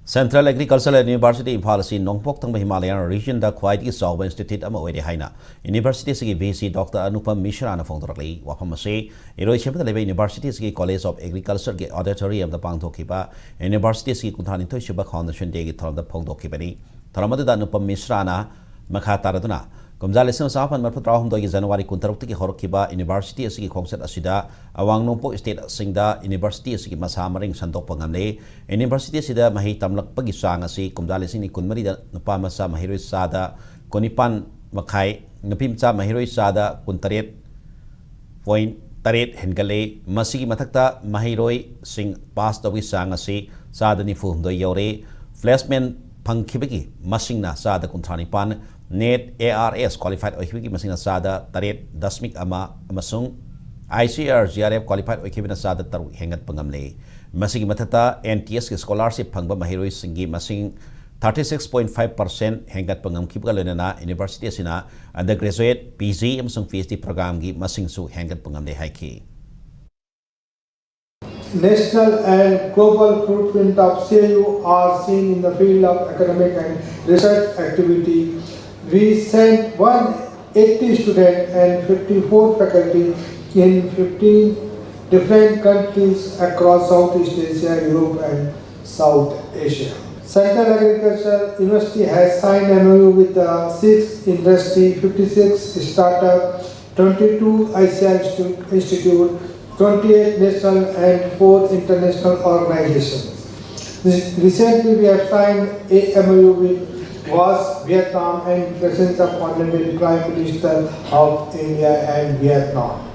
Central Agricultural University Imphal asi Nongpok tang Himalayan region da khwaidi Sawa Institute ama oide haina University sigi VC Dr. Anupam Mishra na phongdorli wafam ase iroi chemta lebe University sigi College of Agriculture ge auditorium da pangthokiba University sigi kunthani thoi shiba foundation day gi thoram da phongdokibani thoramadu da Anupam Mishra na makha taraduna Kumjalisam Sapan Marpatrahum Dogi January Kuntarukti Horokiba University Sigi Kongset Asida Awang Nompo State Singda University Sigi Masamaring Santok Pangamle University Sida Mahi Tamlak Pagisang Asi Kumjalisini Kunmarida Nupamasa Mahiroi Sada Konipan Makai Nupimcha Mahiroi Sada Kuntaret Point Taret Hengale Masigi Matakta Mahiroi Sing Pass Dogi Sang Asi Sada Nifum Do Yore Flashman Pankibiki Masingna Sada Kuntranipan Net ARS qualified oikibiki masina sada taret dasmik ama amasung ICR GRF qualified oikibina sada taru hengat pangamle masigi matata NTS scholarship phangba mahiroi singi masing 36.5% hengat pangam kibga lenana university sina undergraduate PG amasung PhD program gi masing su hengat pangamle haiki National and global footprint of CAU are seen in the field of academic and research activity. We sent 180 students and 54 faculty in 15 different countries across Southeast Asia, Europe and South Asia. Central Agricultural University has signed MOU with the 6 industry, 56 startup, 22 ICR institute, 28 national and 4 international organizations. Recently we have signed a MOU with Vietnam and presence of Honorable Prime Minister of India and Vietnam.